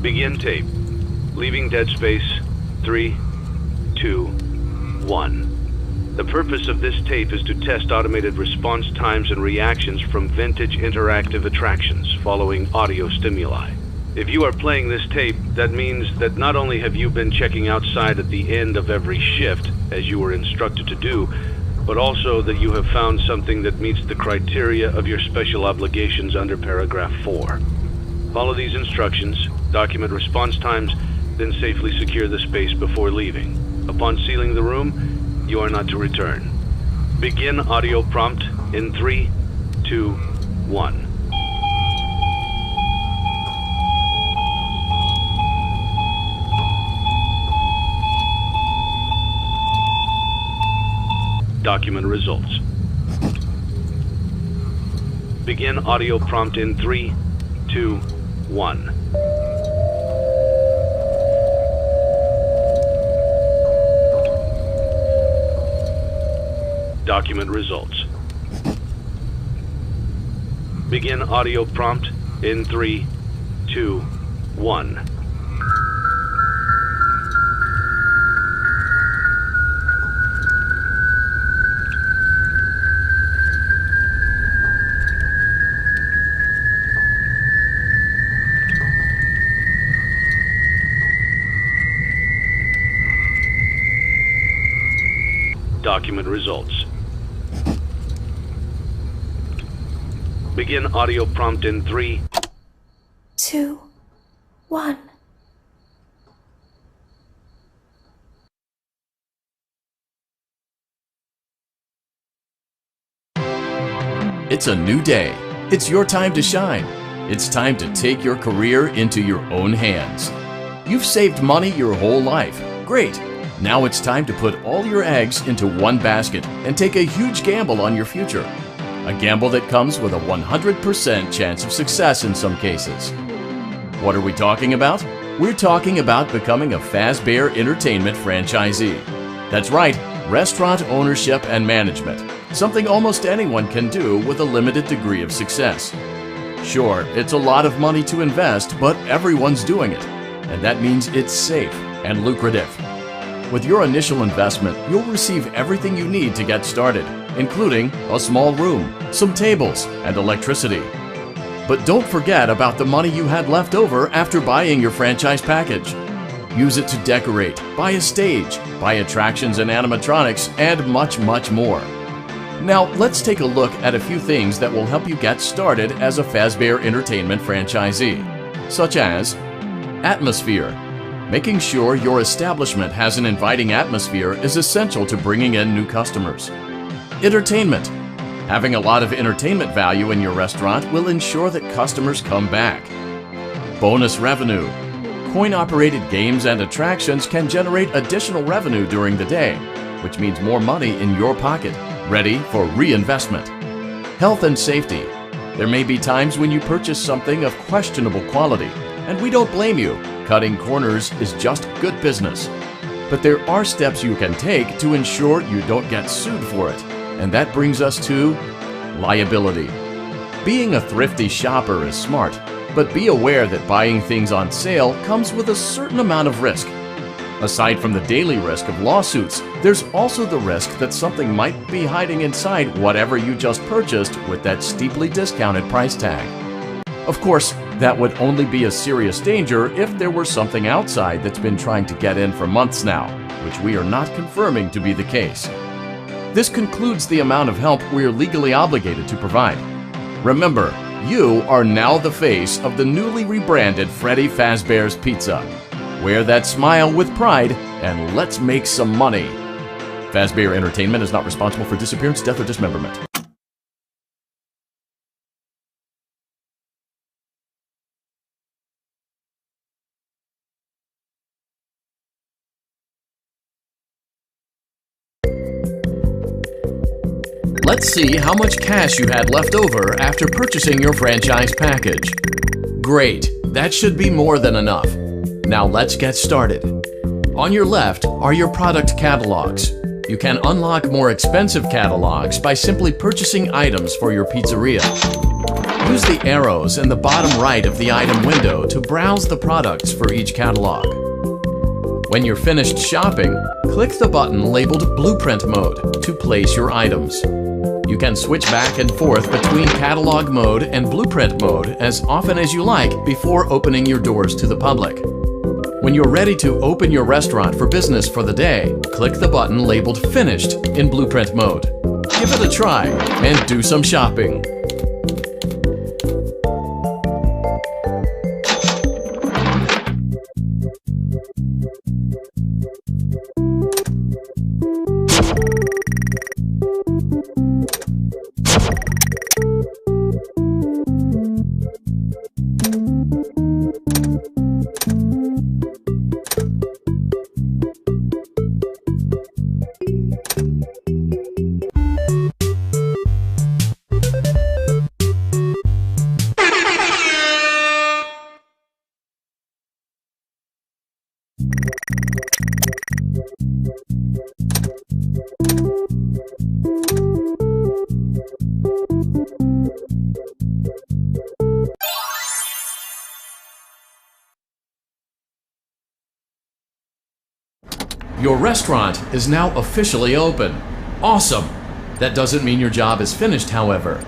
Begin tape. Leaving dead space. 3, 2, 1. The purpose of this tape is to test automated response times and reactions from vintage interactive attractions following audio stimuli. If you are playing this tape, that means that not only have you been checking outside at the end of every shift, as you were instructed to do, but also that you have found something that meets the criteria of your special obligations under paragraph 4. Follow these instructions, document response times, then safely secure the space before leaving. Upon sealing the room, you are not to return. Begin audio prompt in 3, 2, 1. Document results. Begin audio prompt in 3, 2, 1. Document results. Begin audio prompt in 3, 2, 1. Document results. Begin audio prompt in 3, 2, 1. It's a new day. It's your time to shine. It's time to take your career into your own hands. You've saved money your whole life. Great. Now it's time to put all your eggs into one basket and take a huge gamble on your future. A gamble that comes with a 100% chance of success in some cases. What are we talking about? We're talking about becoming a Fazbear Entertainment franchisee. That's right, restaurant ownership and management. Something almost anyone can do with a limited degree of success. Sure, it's a lot of money to invest, but everyone's doing it. And that means it's safe and lucrative. With your initial investment, you'll receive everything you need to get started, including a small room, some tables, and electricity. But don't forget about the money you had left over after buying your franchise package. Use it to decorate, buy a stage, buy attractions and animatronics, and much, much more. Now, let's take a look at a few things that will help you get started as a Fazbear Entertainment franchisee, such as atmosphere. Making sure your establishment has an inviting atmosphere is essential to bringing in new customers. Entertainment. Having a lot of entertainment value in your restaurant will ensure that customers come back. Bonus revenue. Coin-operated games and attractions can generate additional revenue during the day, which means more money in your pocket, ready for reinvestment. Health and safety. There may be times when you purchase something of questionable quality, and we don't blame you. Cutting corners is just good business. But there are steps you can take to ensure you don't get sued for it. And that brings us to liability. Being a thrifty shopper is smart, but be aware that buying things on sale comes with a certain amount of risk. Aside from the daily risk of lawsuits, there's also the risk that something might be hiding inside whatever you just purchased with that steeply discounted price tag. Of course, that would only be a serious danger if there were something outside that's been trying to get in for months now, which we are not confirming to be the case. This concludes the amount of help we are legally obligated to provide. Remember, you are now the face of the newly rebranded Freddy Fazbear's Pizza. Wear that smile with pride and let's make some money. Fazbear Entertainment is not responsible for disappearance, death, or dismemberment. Let's see how much cash you had left over after purchasing your franchise package. Great, that should be more than enough. Now let's get started. On your left are your product catalogs. You can unlock more expensive catalogs by simply purchasing items for your pizzeria. Use the arrows in the bottom right of the item window to browse the products for each catalog. When you're finished shopping, click the button labeled Blueprint Mode to place your items. You can switch back and forth between Catalog Mode and Blueprint Mode as often as you like before opening your doors to the public. When you're ready to open your restaurant for business for the day, click the button labeled Finished in Blueprint Mode. Give it a try and do some shopping. Your restaurant is now officially open. Awesome! That doesn't mean your job is finished, however.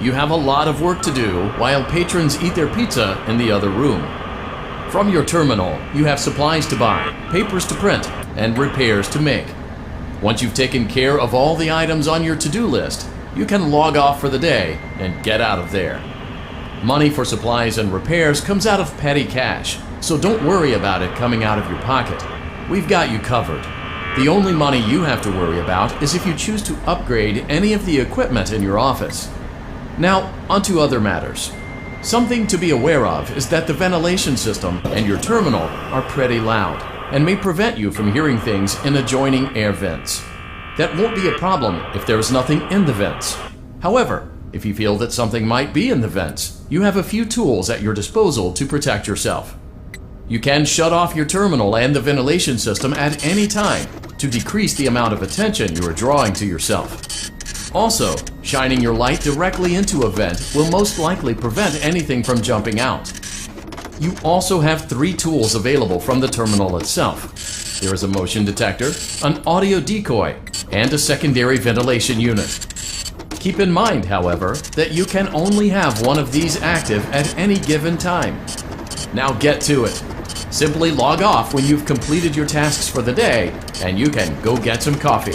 You have a lot of work to do while patrons eat their pizza in the other room. From your terminal, you have supplies to buy, papers to print, and repairs to make. Once you've taken care of all the items on your to-do list, you can log off for the day and get out of there. Money for supplies and repairs comes out of petty cash, so don't worry about it coming out of your pocket. We've got you covered. The only money you have to worry about is if you choose to upgrade any of the equipment in your office. Now, onto other matters. Something to be aware of is that the ventilation system and your terminal are pretty loud and may prevent you from hearing things in adjoining air vents. That won't be a problem if there is nothing in the vents. However, if you feel that something might be in the vents, you have a few tools at your disposal to protect yourself. You can shut off your terminal and the ventilation system at any time to decrease the amount of attention you are drawing to yourself. Also, shining your light directly into a vent will most likely prevent anything from jumping out. You also have 3 tools available from the terminal itself. There is a motion detector, an audio decoy, and a secondary ventilation unit. Keep in mind, however, that you can only have one of these active at any given time. Now get to it. Simply log off when you've completed your tasks for the day, and you can go get some coffee.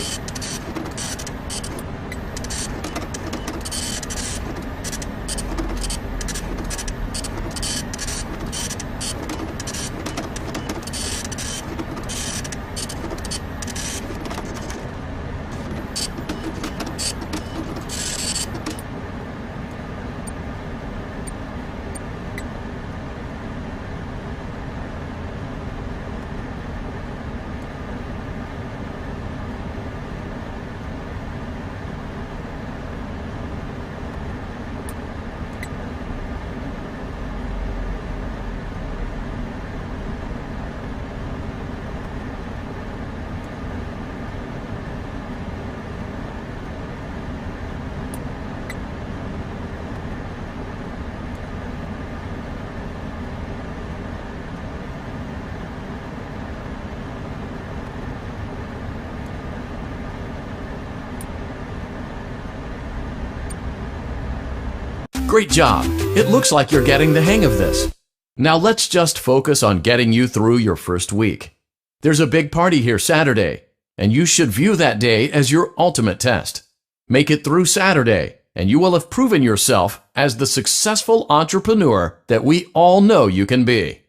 Great job! It looks like you're getting the hang of this. Now let's just focus on getting you through your first week. There's a big party here Saturday, and you should view that day as your ultimate test. Make it through Saturday, and you will have proven yourself as the successful entrepreneur that we all know you can be.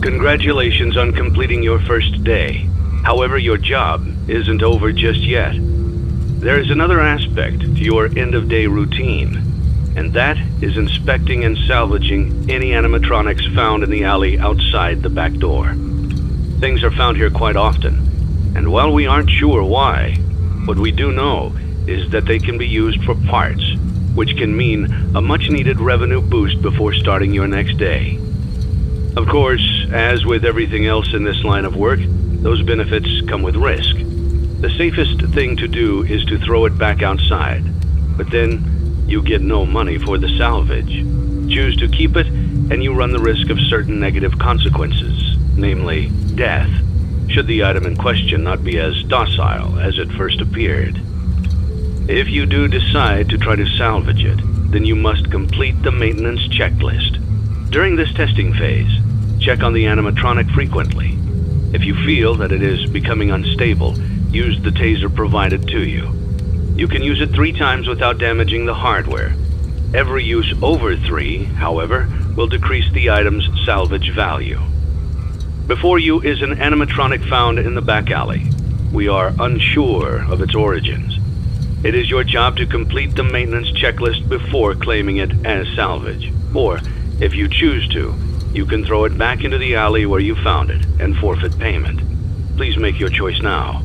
Congratulations on completing your first day. However, your job isn't over just yet. There is another aspect to your end-of-day routine, and that is inspecting and salvaging any animatronics found in the alley outside the back door. Things are found here quite often, and while we aren't sure why, what we do know is that they can be used for parts, which can mean a much-needed revenue boost before starting your next day. Of course, as with everything else in this line of work, those benefits come with risk. The safest thing to do is to throw it back outside, but then you get no money for the salvage. Choose to keep it, and you run the risk of certain negative consequences, namely death, should the item in question not be as docile as it first appeared. If you do decide to try to salvage it, then you must complete the maintenance checklist. During this testing phase, check on the animatronic frequently. If you feel that it is becoming unstable, use the taser provided to you. You can use it 3 times without damaging the hardware. Every use over 3, however, will decrease the item's salvage value. Before you is an animatronic found in the back alley. We are unsure of its origins. It is your job to complete the maintenance checklist before claiming it as salvage. Or, if you choose to, you can throw it back into the alley where you found it and forfeit payment. Please make your choice now.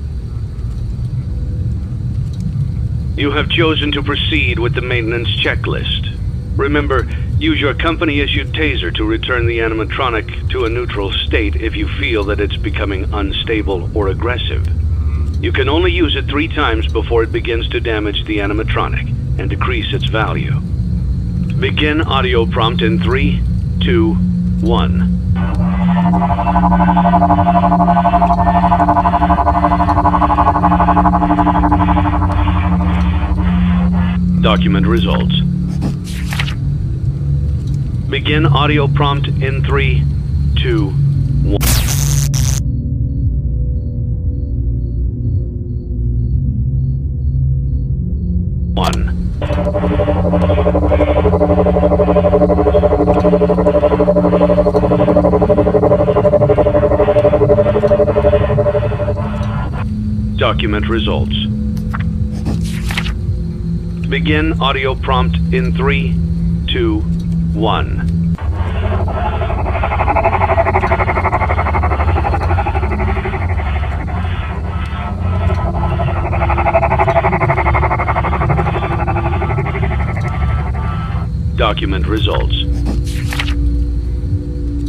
You have chosen to proceed with the maintenance checklist. Remember, use your company-issued taser to return the animatronic to a neutral state if you feel that it's becoming unstable or aggressive. You can only use it 3 times before it begins to damage the animatronic and decrease its value. Begin audio prompt in 3, 2, 1. Document results. Begin audio prompt in 3, 2, 1. Document results. Begin audio prompt in 3, 2, 1. Document results.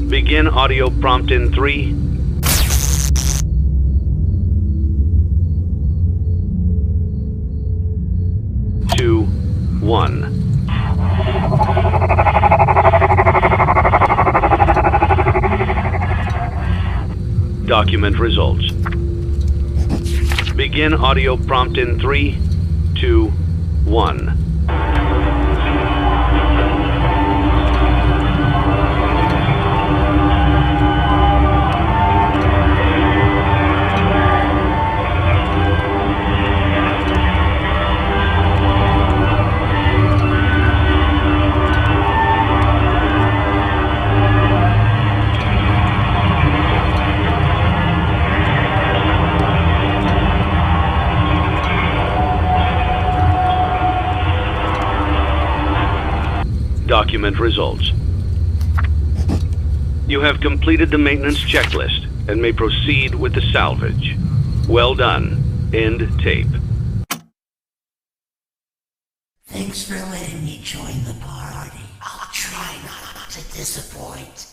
Begin audio prompt in 3, 2, 1. Document results. Begin audio prompt in 3, 2, 1. Document results. You have completed the maintenance checklist and may proceed with the salvage. Well done. End tape. Thanks for letting me join the party. I'll try not to disappoint.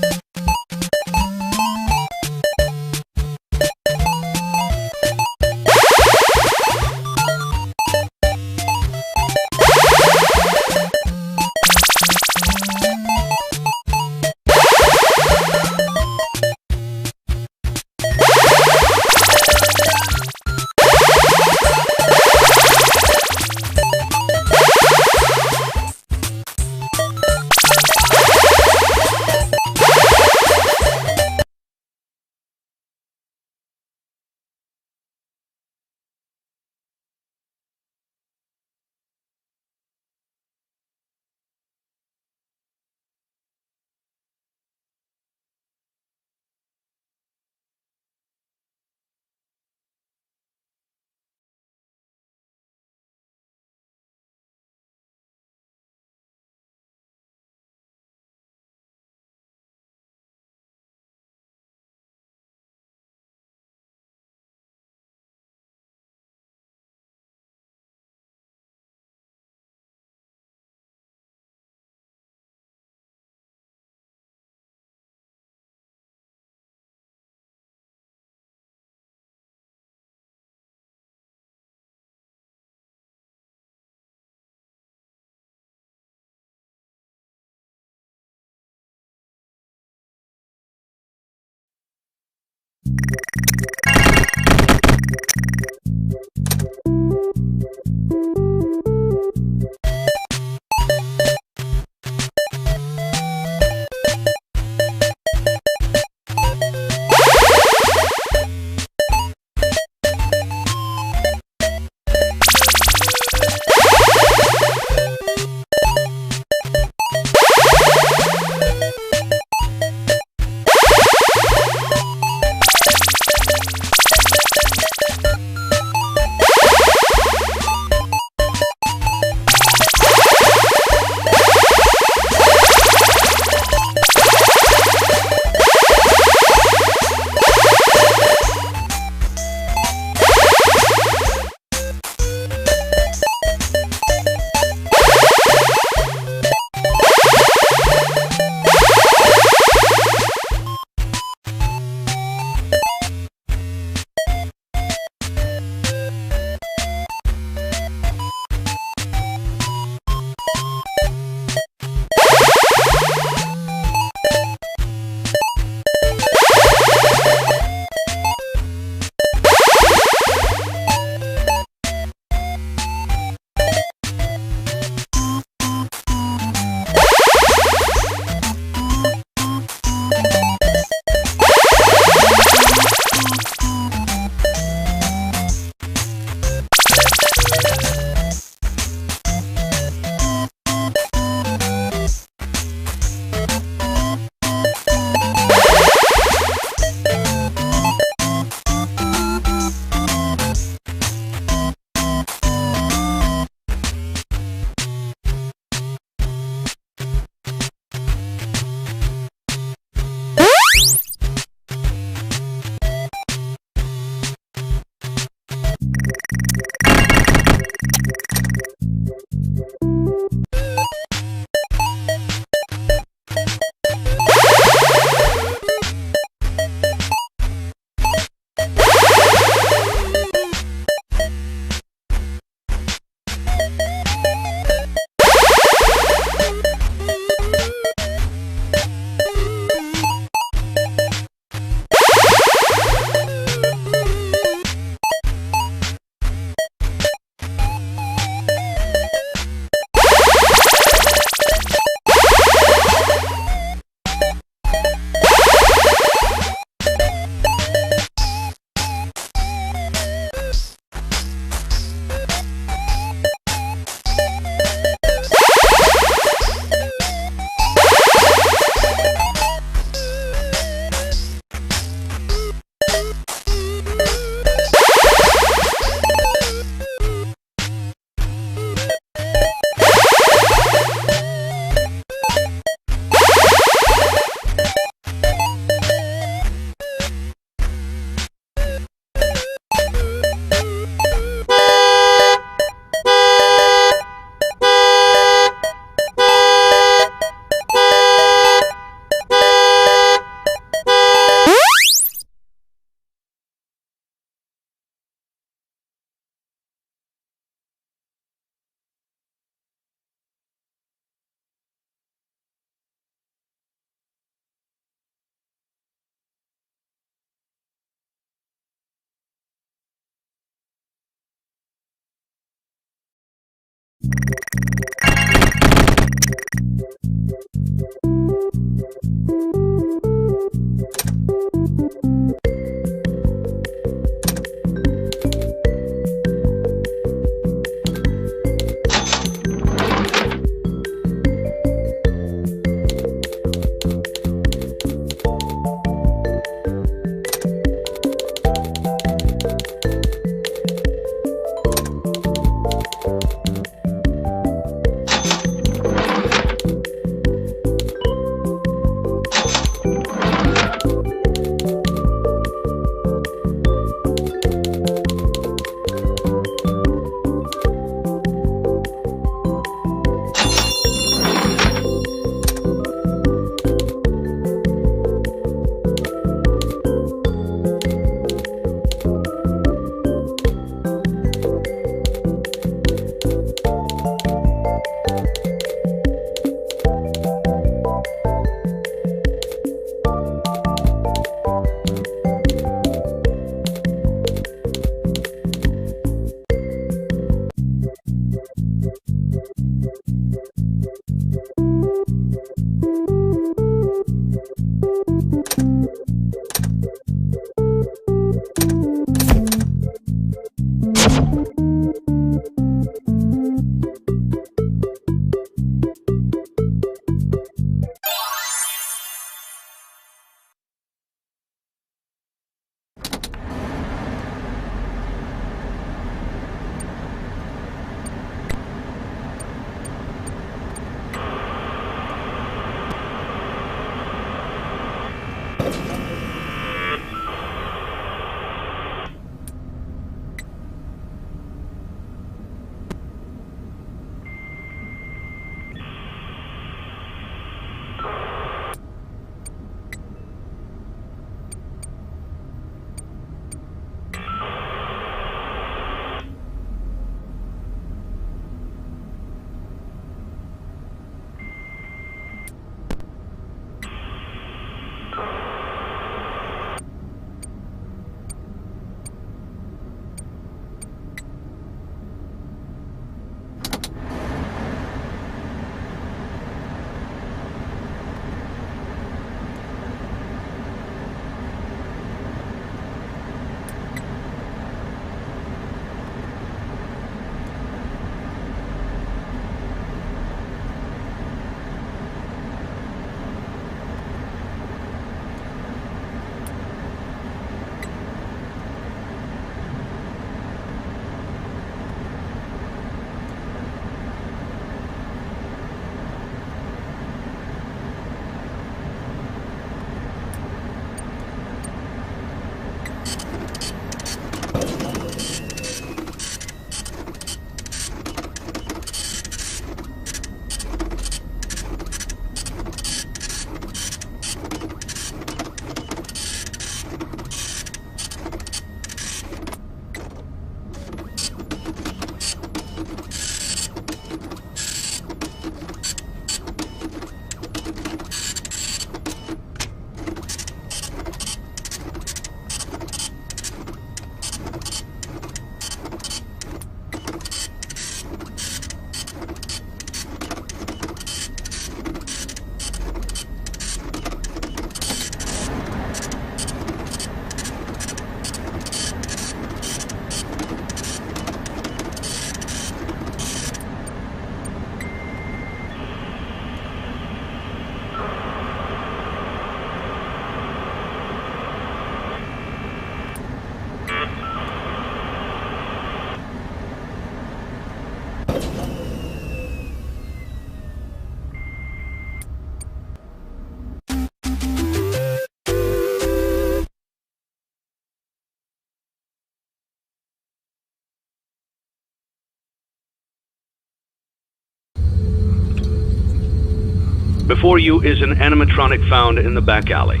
Before you is an animatronic found in the back alley.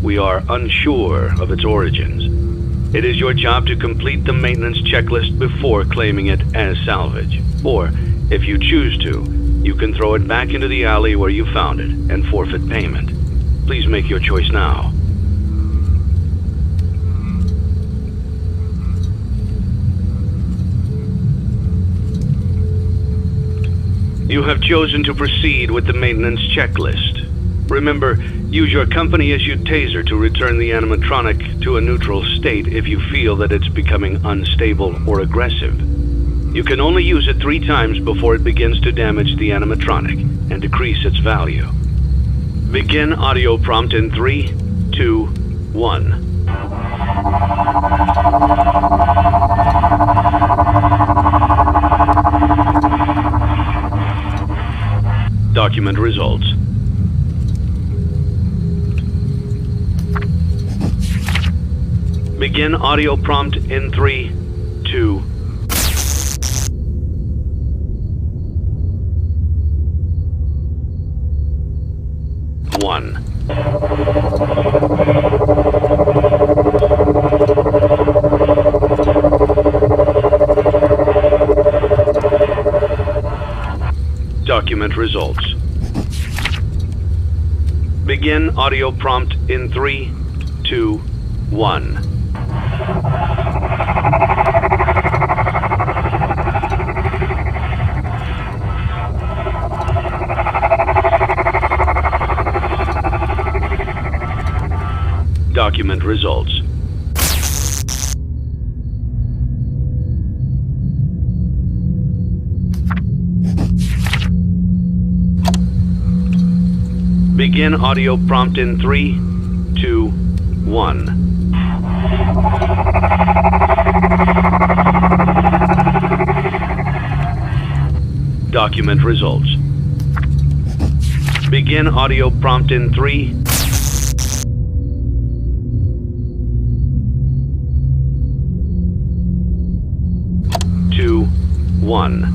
We are unsure of its origins. It is your job to complete the maintenance checklist before claiming it as salvage. Or, if you choose to, you can throw it back into the alley where you found it and forfeit payment. Please make your choice now. You have chosen to proceed with the maintenance checklist. Remember, use your company-issued taser to return the animatronic to a neutral state if you feel that it's becoming unstable or aggressive. You can only use it 3 times before it begins to damage the animatronic and decrease its value. Begin audio prompt in 3, 2, 1. Document results. Begin audio prompt in 3, 2, 1. Document results. Begin audio prompt in 3, 2, 1. Document results. Begin audio prompt in 3, 2, 1. Document results. Begin audio prompt in 3, 2, 1.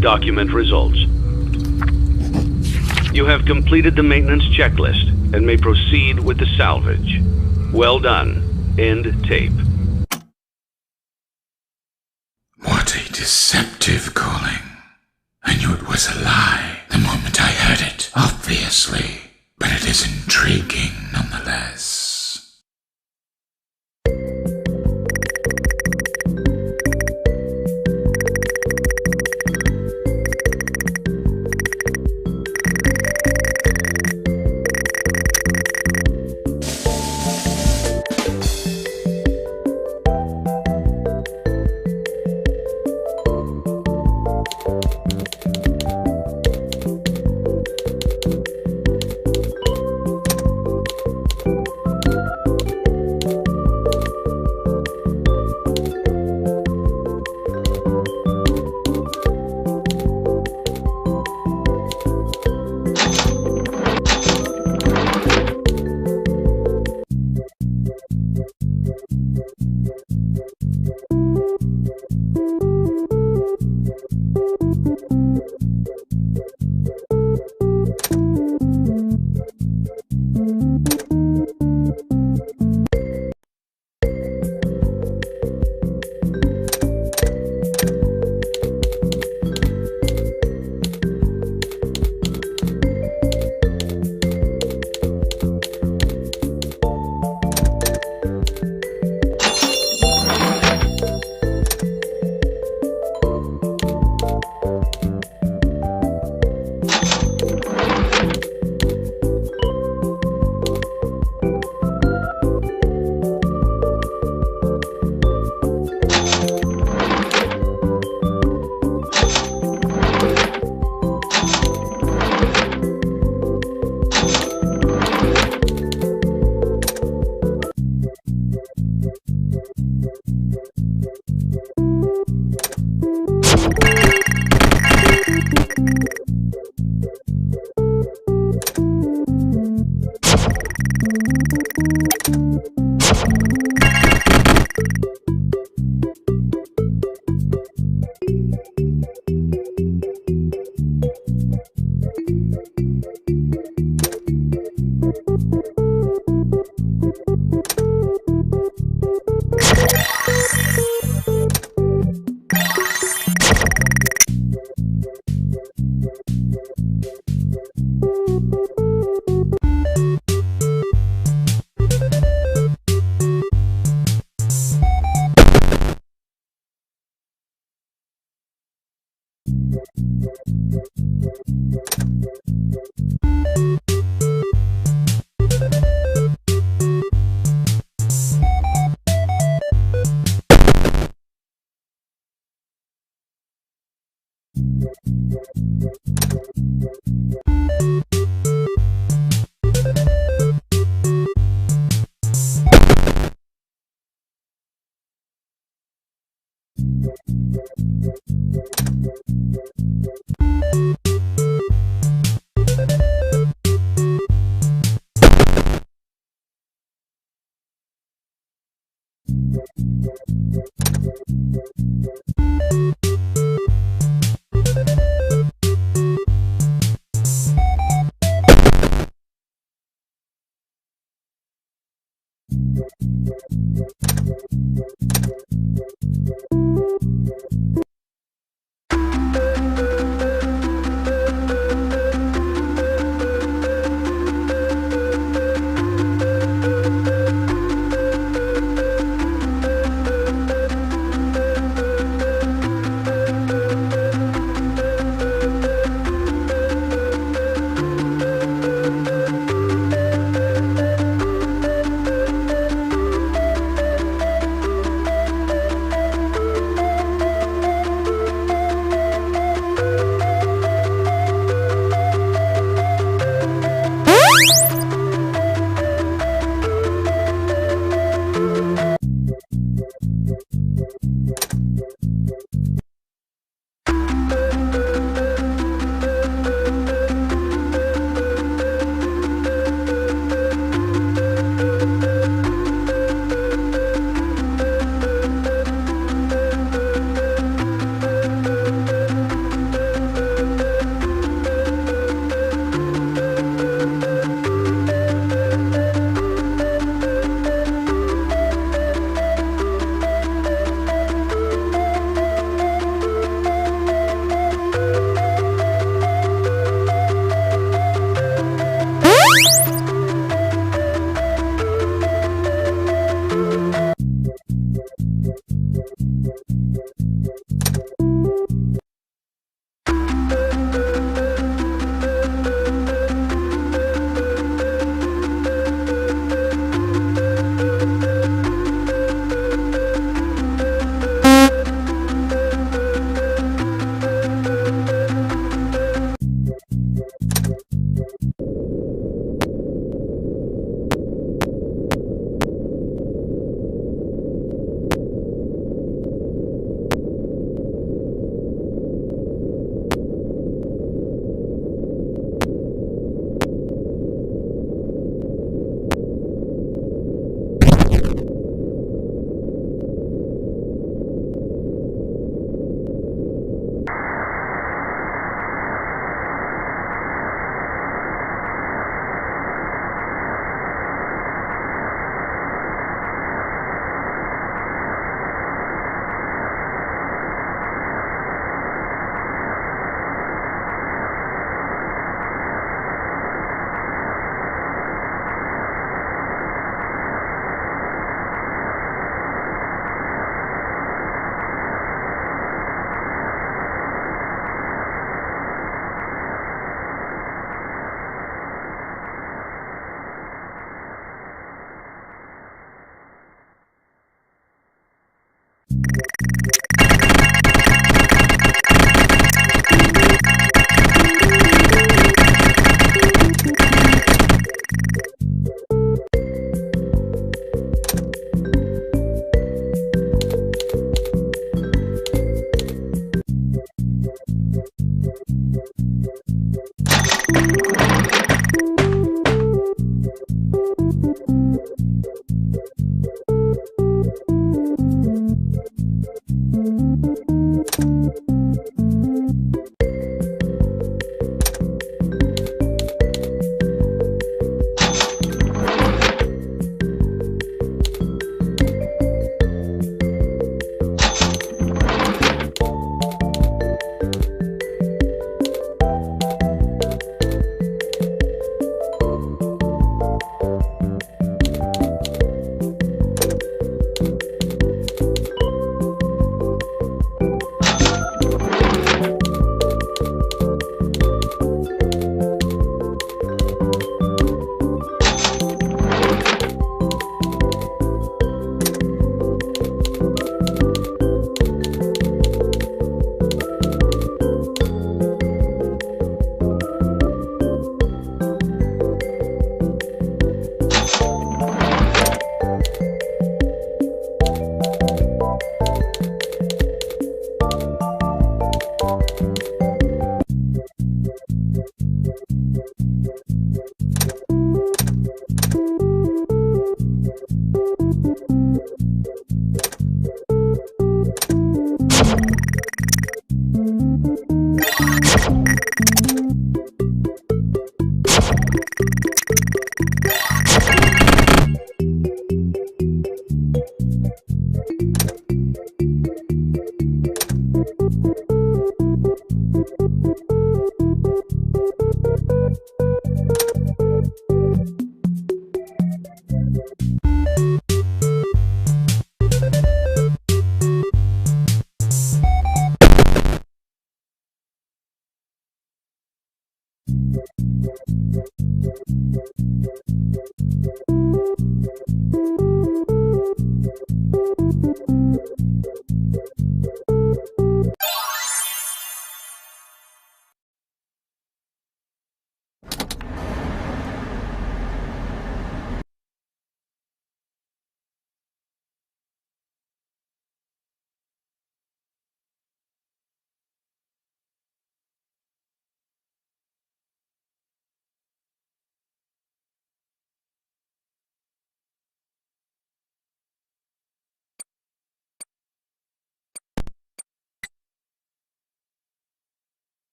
Document results. You have completed the maintenance checklist and may proceed with the salvage. Well done. End tape. What a deceptive calling. I knew it was a lie the moment I heard it, obviously, but it is intriguing nonetheless.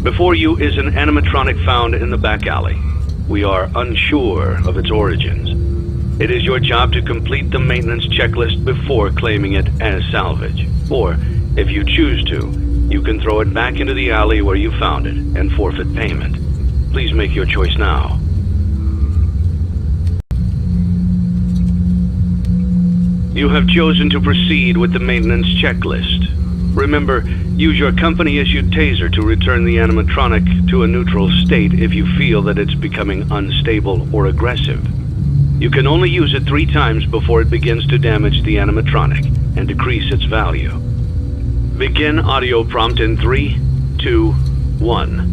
Before you is an animatronic found in the back alley. We are unsure of its origins. It is your job to complete the maintenance checklist before claiming it as salvage. Or, if you choose to, you can throw it back into the alley where you found it and forfeit payment. Please make your choice now. You have chosen to proceed with the maintenance checklist. Remember, use your company-issued taser to return the animatronic to a neutral state if you feel that it's becoming unstable or aggressive. You can only use it 3 times before it begins to damage the animatronic and decrease its value. Begin audio prompt in 3, 2, 1.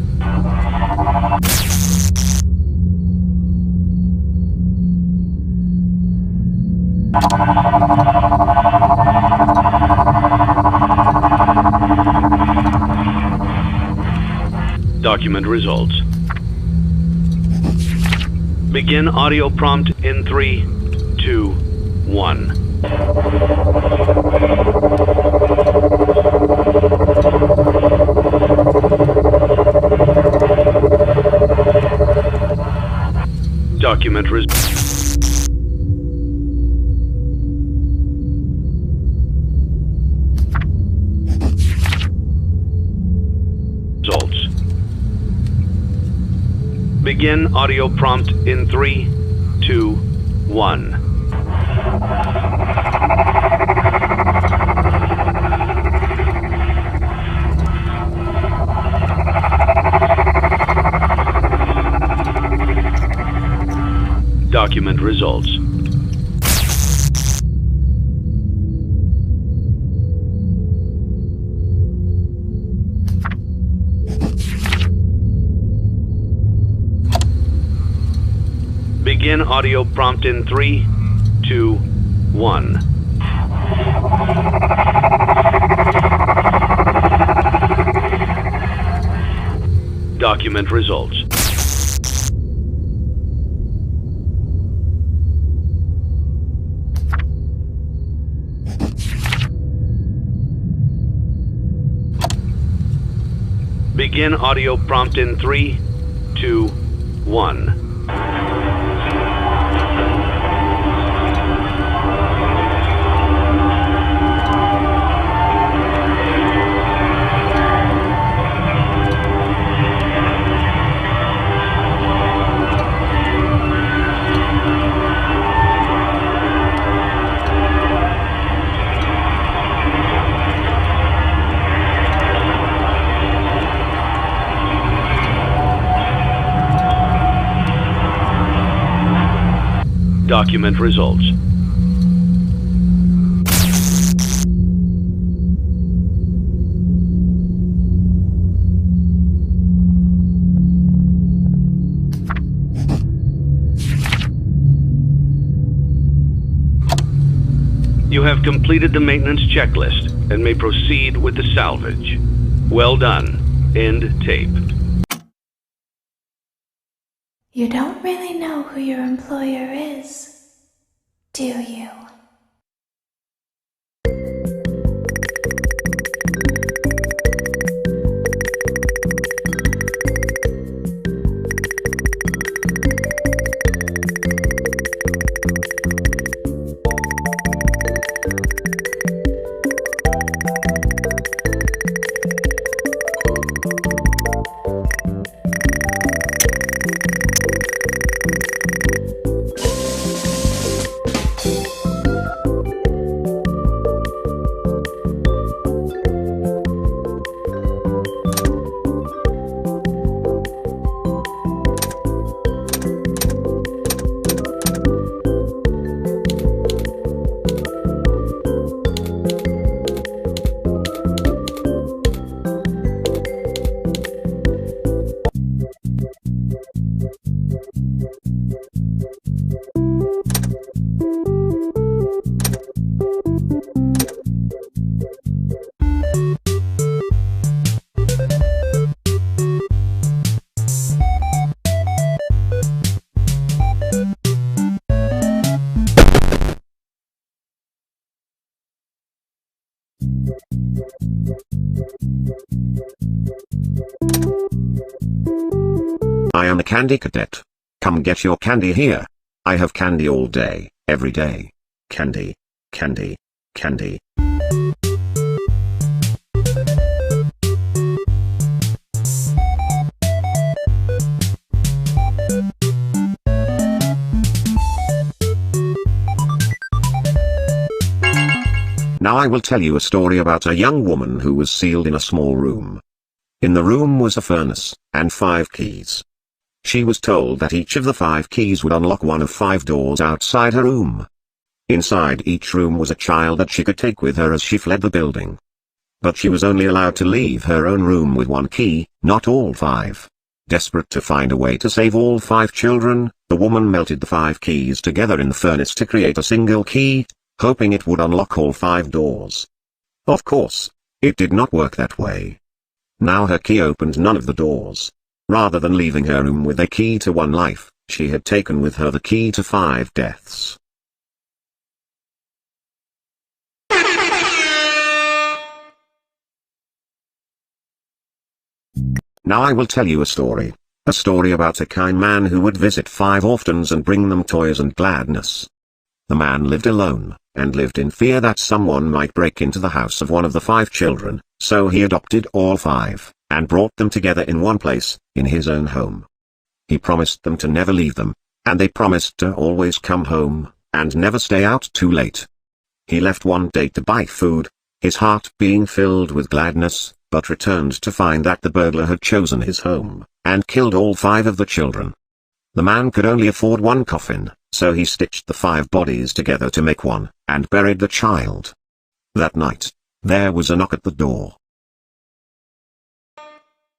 Document results. Begin audio prompt in 3, 2, 1. Document results. Begin audio prompt in 3, 2, 1. Document results. Begin audio prompt in 3, 2, 1. Document results. Begin audio prompt in 3, 2, 1. Document results. You have completed the maintenance checklist and may proceed with the salvage. Well done. End tape. You don't really know who your employer is, do you? I am a candy cadet. Come get your candy here. I have candy all day, every day. Candy, candy, candy. Now I will tell you a story about a young woman who was sealed in a small room. In the room was a furnace, and 5 keys. She was told that each of the 5 keys would unlock one of 5 doors outside her room. Inside each room was a child that she could take with her as she fled the building. But she was only allowed to leave her own room with 1 key, not all 5. Desperate to find a way to save all 5 children, the woman melted the 5 keys together in the furnace to create a single key, hoping it would unlock all 5 doors. Of course, it did not work that way. Now her key opened none of the doors. Rather than leaving her room with a key to 1 life, she had taken with her the key to 5 deaths. Now I will tell you a story about a kind man who would visit 5 orphans and bring them toys and gladness. The man lived alone, and lived in fear that someone might break into the house of one of the 5 children, so he adopted all 5, and brought them together in one place, in his own home. He promised them to never leave them, and they promised to always come home, and never stay out too late. He left one day to buy food, his heart being filled with gladness, but returned to find that the burglar had chosen his home, and killed all 5 of the children. The man could only afford 1 coffin, so he stitched the 5 bodies together to make one, and buried the child. That night, there was a knock at the door.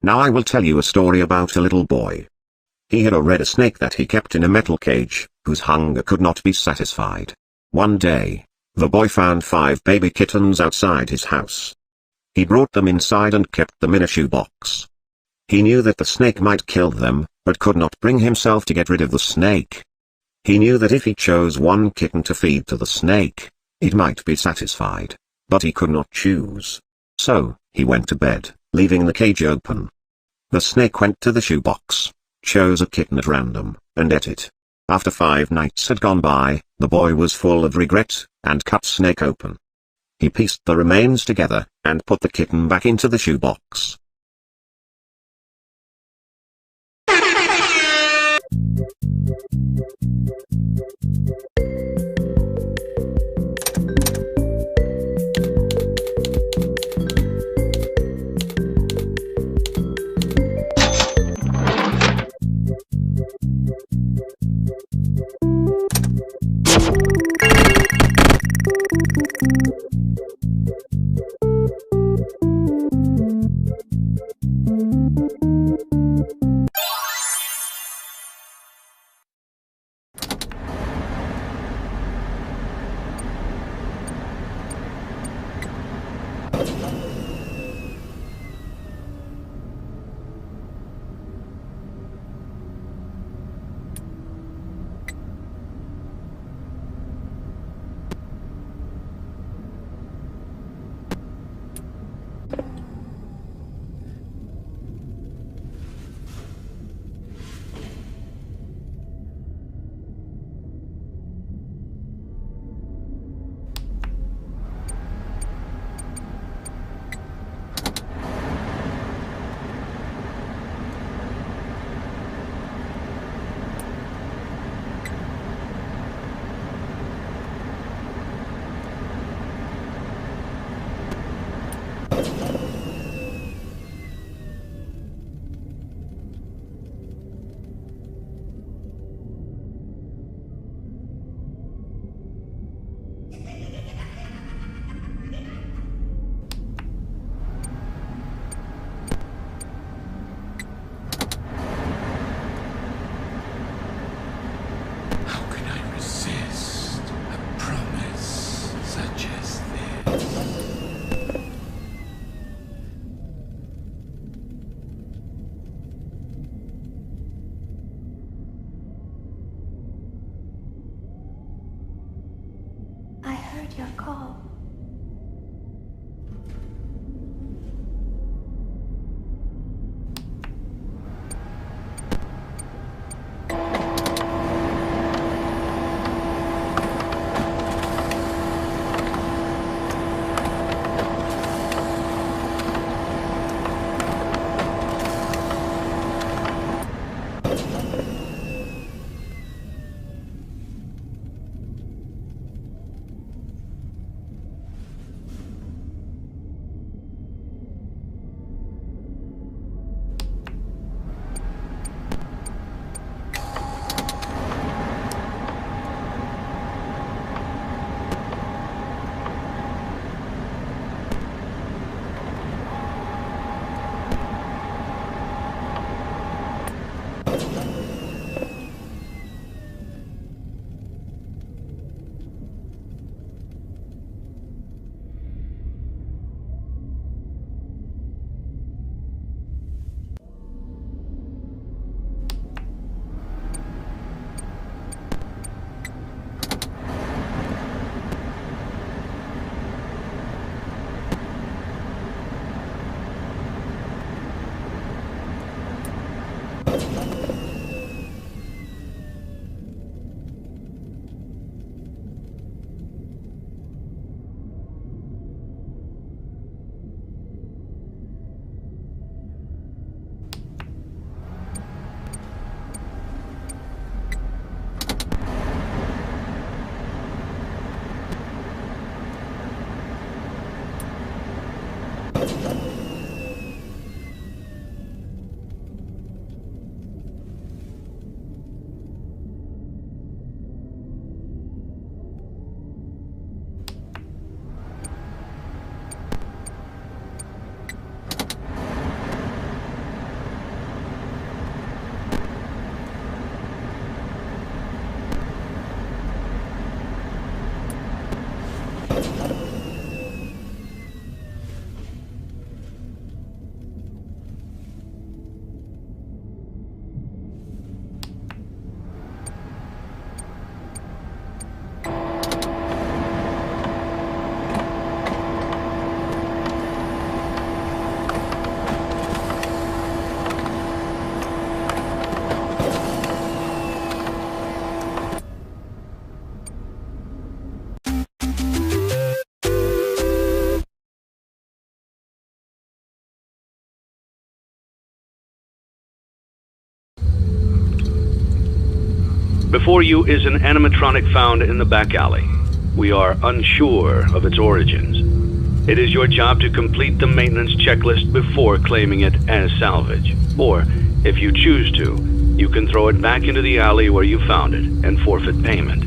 Now I will tell you a story about a little boy. He had a red snake that he kept in a metal cage, whose hunger could not be satisfied. One day, the boy found 5 baby kittens outside his house. He brought them inside and kept them in a shoebox. He knew that the snake might kill them, but could not bring himself to get rid of the snake. He knew that if he chose one kitten to feed to the snake, it might be satisfied, but he could not choose. So, he went to bed, leaving the cage open. The snake went to the shoebox, chose a kitten at random, and ate it. After 5 nights had gone by, the boy was full of regret, and cut snake open. He pieced the remains together, and put the kitten back into the shoebox. I heard your call. Before you is an animatronic found in the back alley. We are unsure of its origins. It is your job to complete the maintenance checklist before claiming it as salvage. Or, if you choose to, you can throw it back into the alley where you found it and forfeit payment.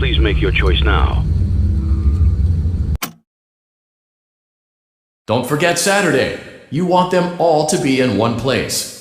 Please make your choice now. Don't forget Saturday. You want them all to be in one place.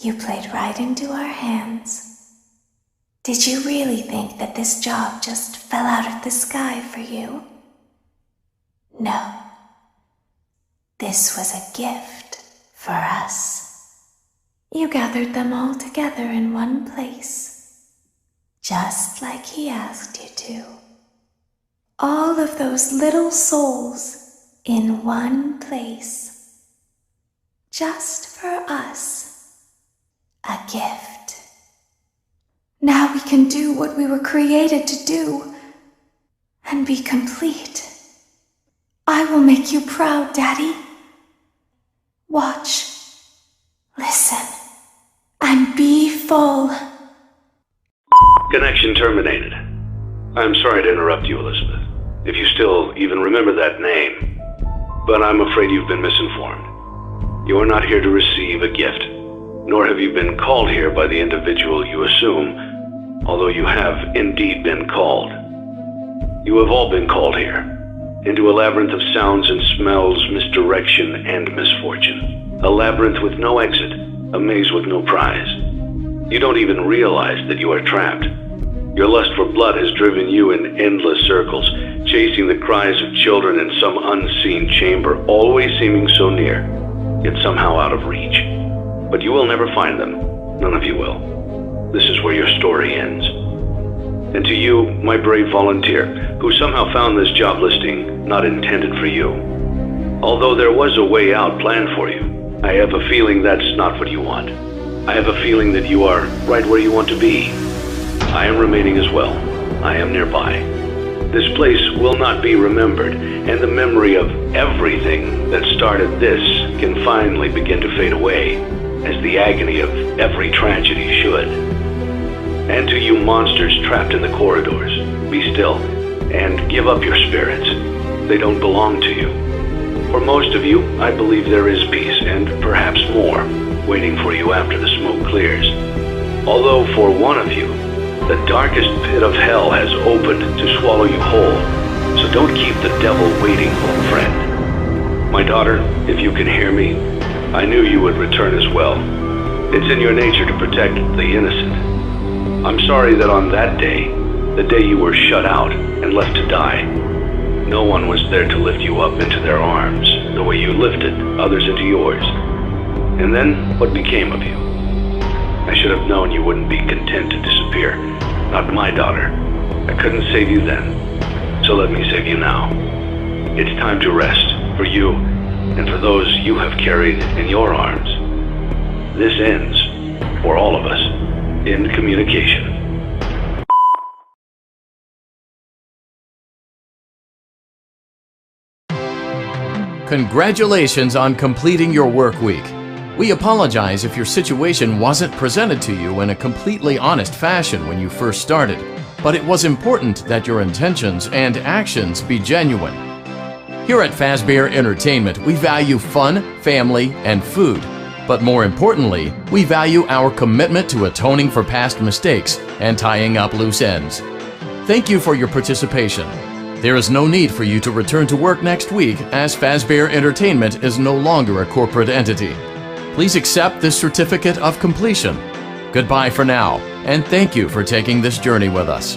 You played right into our hands. Did you really think that this job just fell out of the sky for you? No. This was a gift for us. You gathered them all together in one place, just like he asked you to. All of those little souls in one place, just for us. A gift. Now we can do what we were created to do and be complete. I will make you proud, Daddy. Watch, listen, and be full. Connection terminated. I'm sorry to interrupt you, Elizabeth, if you still even remember that name. But I'm afraid you've been misinformed. You are not here to receive a gift, nor have you been called here by the individual you assume, although you have indeed been called. You have all been called here, into a labyrinth of sounds and smells, misdirection and misfortune. A labyrinth with no exit, a maze with no prize. You don't even realize that you are trapped. Your lust for blood has driven you in endless circles, chasing the cries of children in some unseen chamber, always seeming so near, yet somehow out of reach. But you will never find them. None of you will. This is where your story ends. And to you, my brave volunteer, who somehow found this job listing not intended for you. Although there was a way out planned for you, I have a feeling that's not what you want. I have a feeling that you are right where you want to be. I am remaining as well. I am nearby. This place will not be remembered, and the memory of everything that started this can finally begin to fade away, as the agony of every tragedy should. And to you monsters trapped in the corridors, be still, and give up your spirits. They don't belong to you. For most of you, I believe there is peace, and perhaps more, waiting for you after the smoke clears. Although for one of you, the darkest pit of hell has opened to swallow you whole, so don't keep the devil waiting, old friend. My daughter, if you can hear me, I knew you would return as well. It's in your nature to protect the innocent. I'm sorry that on that day, the day you were shut out and left to die, no one was there to lift you up into their arms, the way you lifted others into yours. And then, what became of you? I should have known you wouldn't be content to disappear. Not my daughter. I couldn't save you then, so let me save you now. It's time to rest, for you, and for those you have carried in your arms. This ends, for all of us, in communication. Congratulations on completing your work week. We apologize if your situation wasn't presented to you in a completely honest fashion when you first started, but it was important that your intentions and actions be genuine. Here at Fazbear Entertainment, we value fun, family, and food. But more importantly, we value our commitment to atoning for past mistakes and tying up loose ends. Thank you for your participation. There is no need for you to return to work next week, as Fazbear Entertainment is no longer a corporate entity. Please accept this certificate of completion. Goodbye for now, and thank you for taking this journey with us.